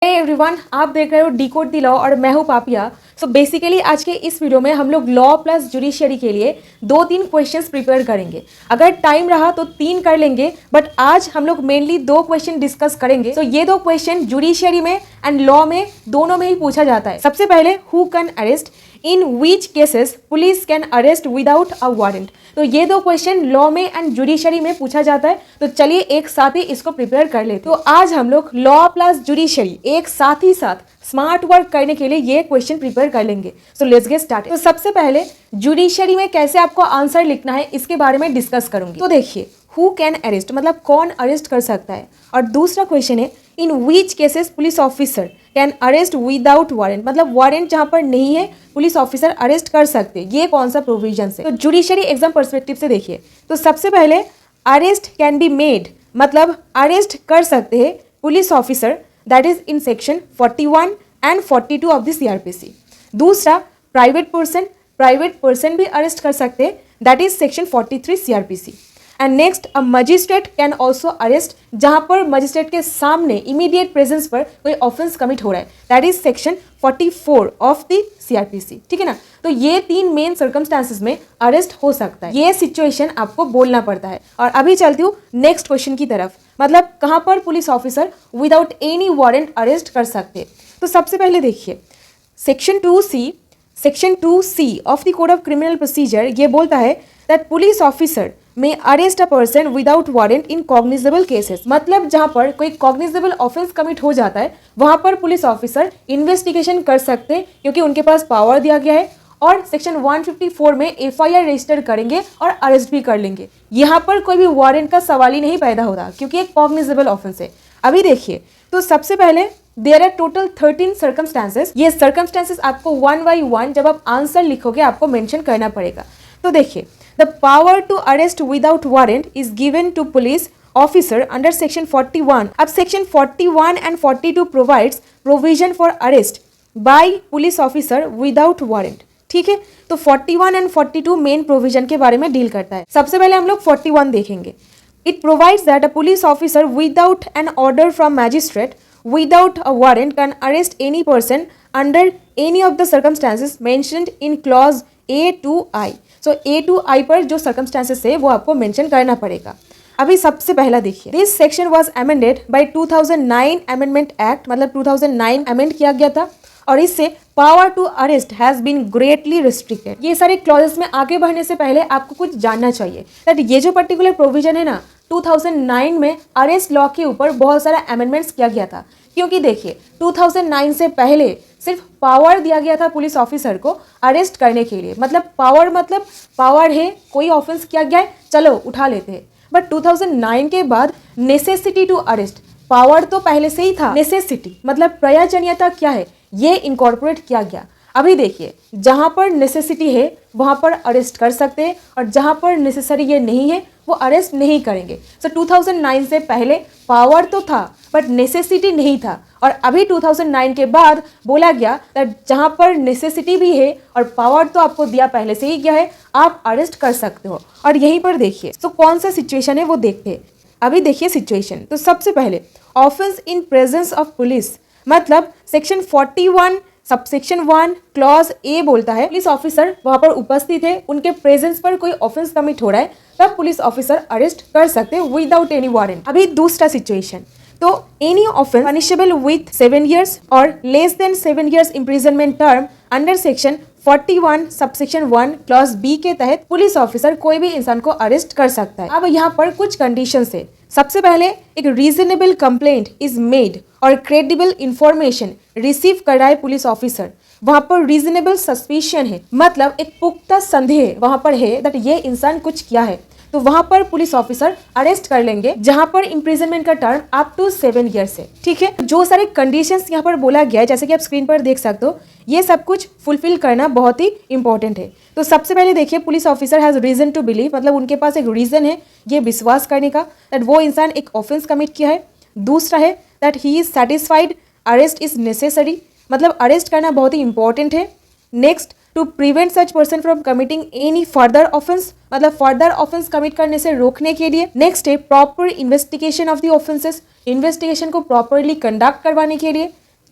Everyone, आप देख रहे हो डिकोड द लॉ और मैं हूं पापिया। सो बेसिकली आज के इस वीडियो में हम लोग लॉ प्लस जुडिशियरी के लिए 2-3 क्वेश्चंस प्रिपेयर करेंगे। अगर टाइम रहा तो 3 कर लेंगे, बट आज हम लोग मेनली 2 क्वेश्चन डिस्कस करेंगे। सो ये 2 क्वेश्चन जुडिशियरी में एंड लॉ में दोनों में ही पूछा जाता है। सबसे पहले, who can arrest, in which cases police can arrest without a warrant. तो ये 2 क्वेश्चन लॉ में एंड जुडिशरी में पूछा जाता है। तो चलिए एक साथ ही इसको प्रिपेयर कर लेते हैं। तो आज हम लोग लॉ प्लस जुडिशरी एक साथ ही साथ स्मार्ट वर्क करने के लिए ये क्वेश्चन प्रिपेयर कर लेंगे। So let's get start. तो सबसे पहले जुडिशरी में कैसे आपको आंसर लिखना है इसके बारे में डिस्कस करूंगी। तो देखिए, हु कैन अरेस्ट मतलब कौन अरेस्ट कर सकता है, और दूसरा क्वेश्चन है in which cases police officer can arrest without warrant मतलब वारंट जहां पर नहीं है पुलिस ऑफिसर अरेस्ट कर सकते, ये कौन सा प्रोविजन है। तो जुडिशरी एग्जाम पर्सपेक्टिव से देखिए, तो सबसे पहले अरेस्ट कैन बी मेड मतलब अरेस्ट कर सकते हैं police officer, that is in section 41 and 42 of the CrPC. दूसरा, प्राइवेट पर्सन भी अरेस्ट कर सकते हैं, that is section 43 CrPC. And next, a magistrate can also arrest जहां पर मजिस्ट्रेट के सामने इमीडिएट प्रेजेंस पर कोई ऑफेंस कमिट हो रहा है, that is section 44 of the CrPC. ठीक है ना। तो ये 3 मेन सर्कमस्टांसेस में अरेस्ट हो सकता है। ये सिचुएशन आपको बोलना पड़ता है। और अभी चलती हूँ नेक्स्ट क्वेश्चन की तरफ, मतलब कहां पर police officer without any warrant arrest कर सकते। तो सबसे पहले देखिए, section 2C of the code of criminal procedure ये बोलता है दैट पुलिस ऑफिसर में arrest a person without warrant in cognizable cases, मतलब जहां पर कोई कॉग्निजेबल ऑफेंस कमिट हो जाता है वहां पर पुलिस ऑफिसर इन्वेस्टिगेशन कर सकते हैं क्योंकि उनके पास पावर दिया गया है, और सेक्शन 154 में एफआईआर रजिस्टर करेंगे और अरेस्ट भी कर लेंगे। यहाँ पर कोई भी वारंट का सवाल ही नहीं पैदा होता क्योंकि एक कॉग्निजेबल ऑफेंस है। अभी देखिए, तो सबसे पहले देयर आर टोटल 13 सर्कमस्टांसेस। ये सर्कमस्टांसेस आपको 1 बाई 1 जब आप आंसर लिखोगे आपको मेंशन करना पड़ेगा। तो देखिए, the power to arrest without warrant is given to police officer under section 41. अब section 41 and 42 provides provision for arrest by police officer without warrant. ठीक है, तो 41 and 42 मेन प्रोविजन के बारे में डील करता है। सबसे पहले हम लोग 41 देखेंगे। It provides that a police officer without an order from magistrate without a warrant can arrest any person under any of the circumstances mentioned in clause A to I. So A to I पर जो circumstances है वो आपको mention करना पड़ेगा। अभी सबसे पहला देखिए, this section was amended by 2009 amendment act, मतलब 2009 अमेंड किया गया था, और इससे power to arrest has been greatly restricted. ये सारे क्लॉजेस में आगे बढ़ने से पहले आपको कुछ जानना चाहिए दैट ये जो पर्टिकुलर प्रोविजन है ना, 2009 में अरेस्ट लॉ के ऊपर बहुत सारा अमेंडमेंट्स किया गया था। क्योंकि देखिए, 2009 से पहले सिर्फ पावर दिया गया था पुलिस ऑफिसर को अरेस्ट करने के लिए, मतलब पावर है, कोई ऑफेंस किया गया है, चलो उठा लेते हैं। बट 2009 के बाद नेसेसिटी टू अरेस्ट, पावर तो पहले से ही था, नेसेसिटी मतलब प्रयोजनीयता क्या है ये इनकॉर्पोरेट किया गया। अभी देखिए, जहां पर नेसेसिटी है वहां पर अरेस्ट कर सकते हैं, और जहां पर नेसेसरी ये नहीं है वो अरेस्ट नहीं करेंगे। सो 2009 से पहले पावर तो था बट नेसेसिटी नहीं था, और अभी 2009 के बाद बोला गया दैट जहां पर नेसेसिटी भी है और पावर तो आपको दिया पहले से ही गया है, आप अरेस्ट कर सकते हो। और यहीं पर देखिए, तो कौन सा सिचुएशन है वो देखते हैं। अभी देखिए सिचुएशन, तो सबसे पहले offence in presence of police, मतलब सेक्शन 41 सबसेक्शन 1 क्लॉज ए बोलता है पुलिस ऑफिसर वहां पर उपस्थित है, उनके प्रेजेंस पर कोई ऑफेंस कमिट हो रहा है, तब पुलिस ऑफिसर अरेस्ट कर सकते हैं विदाउट एनी वारंट। अभी दूसरा सिचुएशन, तो any offence punishable with 7 years और less than 7 years imprisonment term under section 41 subsection 1 clause B के तहत पुलिस ऑफिसर कोई भी इंसान को अरेस्ट कर सकता है। अब यहाँ पर कुछ कंडीशंस है। सबसे पहले, एक रीजनेबल कंप्लेंट इज मेड और क्रेडिबल इंफॉर्मेशन रिसीव कर रहा है पुलिस ऑफिसर, वहां पर रीजनेबल सस्पिशन है, मतलब एक पुख्ता संदेह वहां पर है दैट ये इंसान कुछ किया है, तो वहां पर पुलिस ऑफिसर अरेस्ट कर लेंगे, जहां पर इम्प्रिजनमेंट का टर्म अप टू 7 years है। ठीक है, जो सारे कंडीशंस यहाँ पर बोला गया है जैसे कि आप स्क्रीन पर देख सकते हो, ये सब कुछ फुलफिल करना बहुत ही इंपॉर्टेंट है। तो सबसे पहले देखिए, police officer has reason to believe, मतलब उनके पास एक रीजन है ये विश्वास करने का दैट वो इंसान एक ऑफेंस कमिट किया है। दूसरा है that he is satisfied arrest is necessary, मतलब अरेस्ट करना बहुत ही इंपॉर्टेंट है। Next, to prevent such person from committing any further offence, मतलब फर्दर ऑफेंस कमिट करने से रोकने के लिए। नेक्स्ट है proper investigation of the offences, investigation को प्रॉपरली कंडक्ट करवाने के लिए।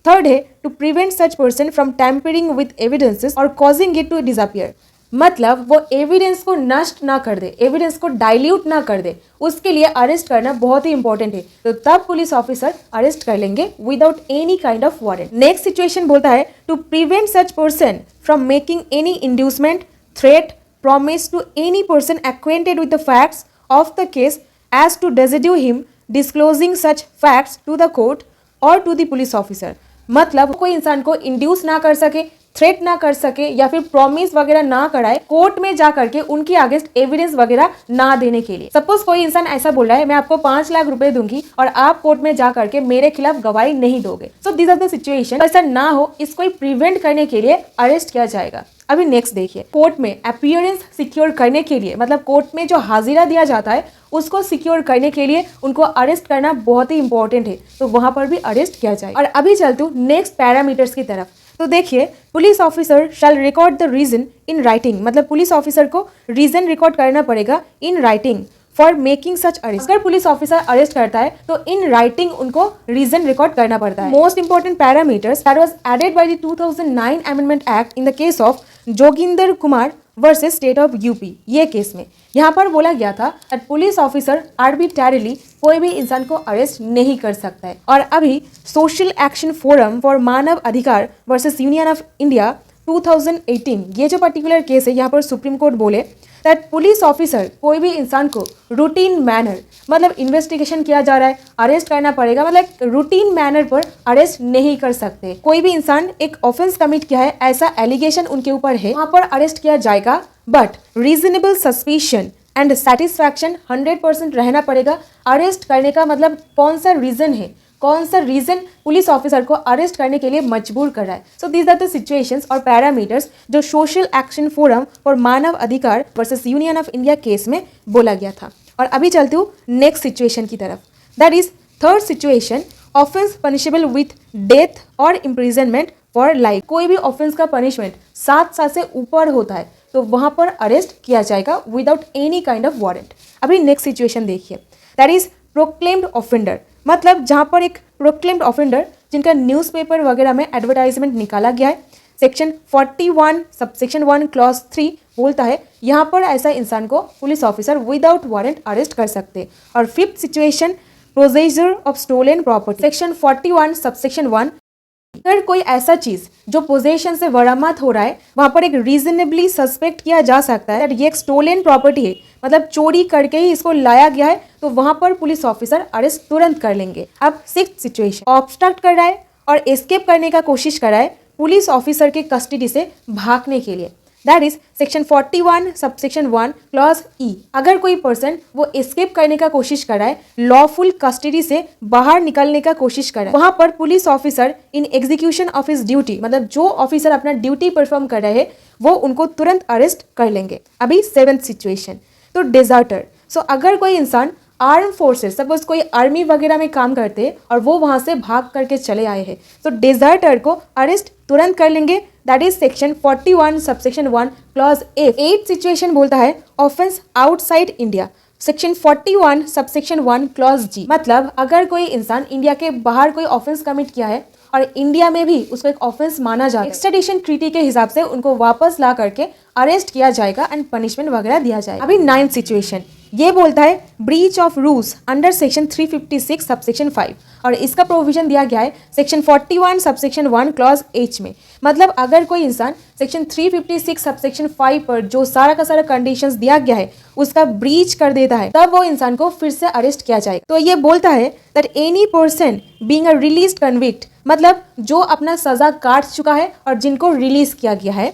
थर्ड है to prevent such person from tampering with evidences और कॉजिंग इट टू डिसअपियर, मतलब वो एविडेंस को नष्ट ना कर दे, एविडेंस को डाइल्यूट ना कर दे, उसके लिए अरेस्ट करना बहुत ही इंपॉर्टेंट है। तो तब पुलिस ऑफिसर अरेस्ट कर लेंगे without any kind of warrant. Next situation बोलता है to prevent such person from making any inducement, threat, promise to any person acquainted with the facts of the case as to dissuade him disclosing such facts to the court or to the police officer, मतलब कोई इंसान को induce ना कर सके, threat ना कर सके या फिर प्रॉमिस वगैरह ना कराए कोर्ट में जा करके उनके अगेंस्ट एविडेंस वगैरह ना देने के लिए। सपोज कोई इंसान ऐसा बोल रहा है मैं आपको 5 लाख रुपए दूंगी और आप कोर्ट में जा करके मेरे खिलाफ गवाही नहीं दोगे। So this are the situation, ऐसा ना हो इसको प्रिवेंट करने के लिए अरेस्ट किया जाएगा। अभी नेक्स्ट देखिए, कोर्ट में अपीयरेंस सिक्योर करने के लिए, मतलब कोर्ट में जो हाजिरा दिया जाता है उसको सिक्योर करने के लिए उनको अरेस्ट करना बहुत ही इंपॉर्टेंट है, तो वहां पर भी अरेस्ट किया जाए। और अभी चलते हूँ नेक्स्ट पैरामीटर्स की तरफ। तो देखिए, police officer shall record the reason in writing, मतलब पुलिस ऑफिसर को रीजन रिकॉर्ड करना पड़ेगा in writing for making such arrest. अगर पुलिस ऑफिसर अरेस्ट करता है तो इन राइटिंग उनको रीजन रिकॉर्ड करना पड़ता है। Most important parameters that was added by the 2009 amendment act in the case of Joginder Kumar versus state of UP. ये केस में यहाँ पर बोला गया था कि पुलिस ऑफिसर आर्बिट्ररीली कोई भी इंसान को अरेस्ट नहीं कर सकता है। और अभी social action forum for Manav Adhikar versus union of India 2018, ये जो पर्टिकुलर केस है यहाँ पर सुप्रीम कोर्ट बोले दैट पुलिस ऑफिसर कोई भी इंसान को रूटीन मैनर, मतलब इन्वेस्टिगेशन किया जा रहा है अरेस्ट करना पड़ेगा, मतलब रूटीन मैनर पर अरेस्ट नहीं कर सकते। कोई भी इंसान एक ऑफेंस कमिट किया है ऐसा एलिगेशन उनके ऊपर है, वहां पर अरेस्ट किया जाएगा, but reasonable suspicion and satisfaction 100% रहना पड़ेगा। अरेस्ट करने का मतलब कौन सा रीजन है, कौन सा रीजन पुलिस ऑफिसर को अरेस्ट करने के लिए मजबूर कर रहा है। So these are the situations और पैरामीटर्स जो social action forum for Manav Adhikar versus union of India case में बोला गया था। और अभी चलते हूँ नेक्स्ट सिचुएशन की तरफ, that is third situation, offence punishable with death और इम्प्रिजनमेंट फॉर लाइफ। कोई भी ऑफेंस का पनिशमेंट 7 साल से ऊपर होता है तो वहां पर अरेस्ट किया जाएगा without any kind of warrant. अभी नेक्स्ट सिचुएशन देखिए, दैट इज प्रोक्लेम्ड ऑफेंडर, मतलब जहां पर एक प्रोक्लेम्ड ऑफेंडर जिनका न्यूज़पेपर वगैरह में एडवर्टाइजमेंट निकाला गया है, सेक्शन 41 सबसेक्शन 1 क्लॉज 3 बोलता है यहाँ पर ऐसा इंसान को police officer without warrant arrest कर सकते। और fifth situation, possessor of stolen property, section 41 subsection 1, अगर कोई ऐसा चीज जो पोजेशन से बरामद हो रहा है वहां पर एक रीजनेबली सस्पेक्ट किया जा सकता है ये एक स्टोलन प्रॉपर्टी है, मतलब चोरी करके ही इसको लाया गया है, तो वहां पर पुलिस ऑफिसर अरेस्ट तुरंत कर लेंगे। अब सिक्स्थ सिचुएशन, ऑब्स्ट्रक्ट कर रहा है और एस्केप करने का कोशिश कर रहा है पुलिस ऑफिसर के कस्टडी से भागने के लिए, that is section 41 subsection 1 clause ई। अगर कोई पर्सन वो एस्केप करने का कोशिश कर रहा है, लॉफुल कस्टडी से बाहर निकलने का कोशिश कर रहा है, वहां पर police officer in execution of his duty, मतलब जो ऑफिसर अपना ड्यूटी परफॉर्म कर रहे हैं वो उनको तुरंत अरेस्ट कर लेंगे। अभी सेवेंथ सिचुएशन, तो डिजर्टर। सो अगर कोई इंसान आर्म फोर्सेस, सपोज कोई आर्मी वगैरह में काम करते हैं और वो वहां से भाग करके चले आए हैं, तो डिजर्टर को अरेस्ट तुरंत कर लेंगे, that is section 41 subsection 1 clause A. Eighth situation बोलता है offence outside India, section 41 subsection 1 clause G, मतलब अगर कोई इंसान इंडिया के बाहर कोई ऑफेंस कमिट किया है और इंडिया में भी उसको एक ऑफेंस माना जाए, एक्सट्रेडिशन ट्रीटी के हिसाब से उनको वापस ला करके अरेस्ट किया जाएगा एंड पनिशमेंट वगैरह दिया जाएगा। अभी नाइन्थ सिचुएशन, ये बोलता है breach of rules under section 356 subsection 5, और इसका प्रोविजन दिया गया है सेक्शन 41 सबसेक्शन 1 क्लॉज एच में, मतलब अगर कोई इंसान सेक्शन 356 सबसेक्शन 5 पर जो सारा का सारा कंडीशंस दिया गया है उसका ब्रीच कर देता है, तब वो इंसान को फिर से अरेस्ट किया जाएगा। तो ये बोलता है that any person being a released convict, मतलब जो अपना सजा काट चुका है और जिनको रिलीज किया गया है,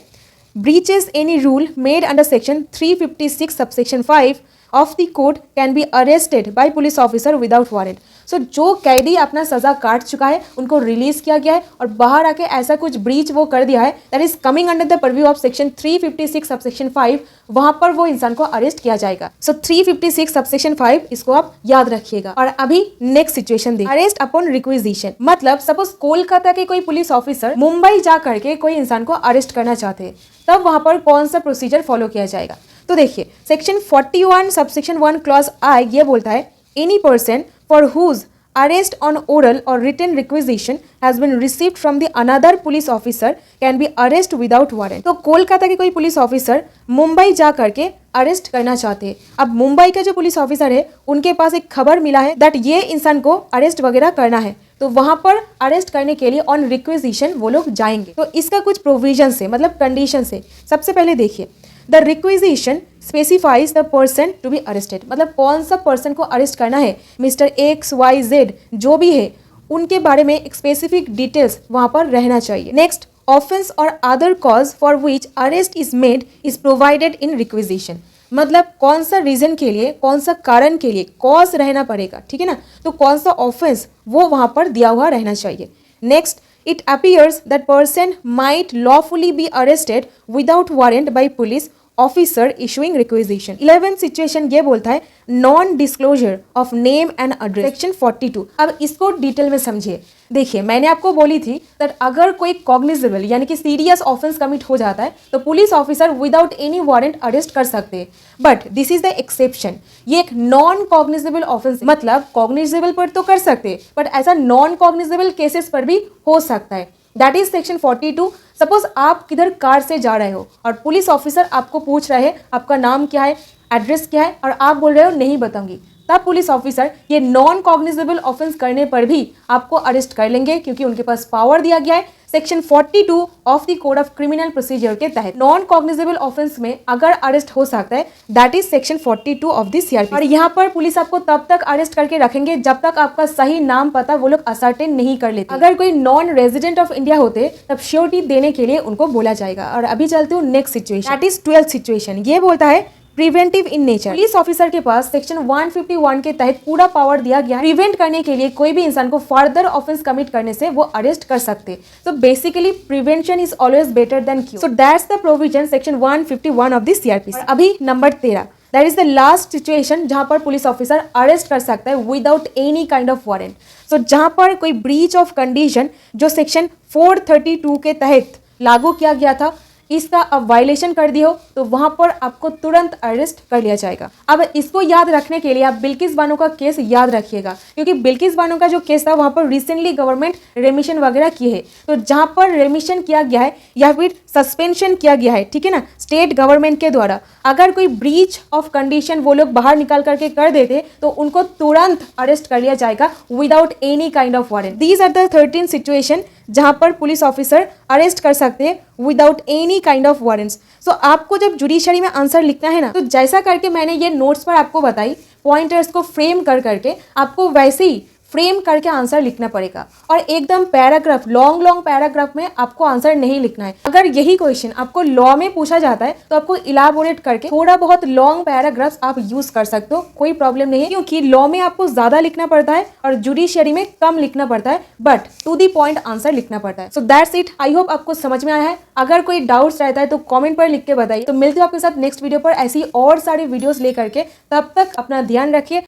breaches any rule made under section 356 subsection 5 of the code can be arrested by police officer without warrant। सो जो कैदी अपना सजा काट चुका है उनको रिलीज किया गया है और बाहर आके ऐसा कुछ ब्रीच वो कर दिया है that is coming under the purview of section 356 subsection 5, वहां पर वो इंसान को अरेस्ट किया जाएगा। सो 356 सबसेक्शन 5 इसको आप याद रखिएगा। और अभी नेक्स्ट सिचुएशन देखिए, अरेस्ट अपॉन रिक्विजिशन, मतलब सपोज कोलकाता के कोई पुलिस ऑफिसर मुंबई जा करके कोई इंसान को अरेस्ट करना चाहते हैं, तब वहां पर कौन सा प्रोसीजर फॉलो किया जाएगा। तो देखिए सेक्शन 41 सबसेक्शन 1 क्लॉज आई ये बोलता है any person for whom arrest on oral or written requisition has been received from the another police officer can be arrest without warrant। तो कोलकाता के कोई पुलिस ऑफिसर मुंबई जा करके अरेस्ट करना चाहते हैं। अब मुंबई का जो पुलिस ऑफिसर है उनके पास एक खबर मिला है दैट ये इंसान को अरेस्ट वगैरह करना है, तो वहां पर अरेस्ट करने के लिए ऑन रिक्वेजिशन वो लोग जाएंगे। तो इसका कुछ प्रोविजन से मतलब कंडीशन से सबसे पहले देखिए, the requisition specifies the person to be arrested, मतलब कौन सा पर्सन को अरेस्ट करना है, मिस्टर एक्स वाई जेड जो भी है उनके बारे में एक स्पेसिफिक डिटेल्स वहां पर रहना चाहिए। नेक्स्ट, ऑफेंस और other cause for which arrest is made is provided in requisition, मतलब कौन सा रीजन के लिए, कौन सा कारण के लिए कॉज रहना पड़ेगा, ठीक है ना, तो कौन सा ऑफेंस वो वहां पर दिया हुआ रहना चाहिए। Next, it appears that person might lawfully be arrested without warrant by police officer issuing requisition। 11th situation ये बोलता है non disclosure of name and address, section 42। अब इसको डिटेल में समझिए। देखिए मैंने आपको बोली थी दैट अगर कोई कॉग्निजेबल यानी कि सीरियस ऑफेंस कमिट हो जाता है तो police officer without any warrant arrest कर सकते हैं, but this is the exception. ये एक नॉन कॉग्निजेबल ऑफेंस, मतलब कॉग्निजेबल पर तो कर सकते हैं बट ऐसा नॉन कॉग्निजेबल केसेस पर भी हो सकता है, दैट इज सेक्शन 42। सपोज आप किधर कार से जा रहे हो और पुलिस ऑफिसर आपको पूछ रहे हैं आपका नाम क्या है, एड्रेस क्या है, और आप बोल रहे हो नहीं बताऊंगी, तब पुलिस ऑफिसर ये नॉन कॉग्निजेबल ऑफेंस करने पर भी आपको अरेस्ट कर लेंगे क्योंकि उनके पास पावर दिया गया है section 42 of the code of criminal procedure के तहत। नॉन कॉग्निजेबल ऑफेंस में अगर अरेस्ट हो सकता है that is section 42 of the CrPC. और यहाँ पर पुलिस आपको तब तक अरेस्ट करके रखेंगे जब तक आपका सही नाम पता वो लोग असर्टेन नहीं कर लेते। अगर कोई नॉन रेजिडेंट ऑफ इंडिया होते तब श्योरिटी देने के लिए उनको बोला जाएगा। और अभी चलते हूँ next situation, that is 12th situation. ये बोलता है preventive in nature. Police officer के पास सेक्शन 151 के तहत पूरा पावर दिया गया है प्रिवेंट करने के लिए कोई भी इंसान को फर्दर ऑफेंस कमिट करने से वो अरेस्ट कर सकते। So basically prevention is always better than cure. So that's the provision section 151 of the CrPC. अभी number 13, that is the last situation जहां पर पुलिस ऑफिसर अरेस्ट कर सकता है without any kind of warrant. So जहां पर कोई breach of condition जो सेक्शन 432 के तहत लागू किया गया था इसका अब वायलेशन कर दिया हो तो वहां पर आपको तुरंत अरेस्ट कर लिया जाएगा। अब इसको याद रखने के लिए आप बिल्किस बानो का केस याद रखिएगा क्योंकि बिल्किस बानो का जो केस था वहां पर रिसेंटली गवर्नमेंट रेमिशन वगैरह किए है, तो जहां पर रेमिशन किया गया है या फिर सस्पेंशन किया गया है, ठीक है ना, स्टेट गवर्नमेंट के द्वारा, अगर कोई ब्रीच ऑफ कंडीशन वो लोग बाहर निकाल करके कर देते तो उनको तुरंत अरेस्ट कर लिया जाएगा without any kind of warrant. These are the 13 situation जहां पर पुलिस ऑफिसर अरेस्ट कर सकते हैं without any kind of warrants. So आपको जब जुडिशरी में आंसर लिखना है ना, तो जैसा करके मैंने ये नोट्स पर आपको बताई पॉइंटर्स को फ्रेम कर करके आपको वैसे ही फ्रेम करके आंसर लिखना पड़ेगा और एकदम पैराग्राफ लॉन्ग पैराग्राफ में आपको आंसर नहीं लिखना है। अगर यही क्वेश्चन आपको लॉ में पूछा जाता है तो आपको इलाबोरेट करके थोड़ा बहुत लॉन्ग पैराग्राफ्स आप यूज कर सकते हो, कोई प्रॉब्लम नहीं है क्योंकि लॉ में आपको ज्यादा लिखना पड़ता है और जुडिशियरी में कम लिखना पड़ता है, but to the point answer लिखना पड़ता है। So that's it. I hope आपको समझ में आया है। अगर कोई डाउट्स रहता है तो कॉमेंट पर लिख के बताइए। तो मिलते हो आपके साथ नेक्स्ट वीडियो पर ऐसी और सारी वीडियोस लेकर के, तब तक अपना ध्यान रखिए।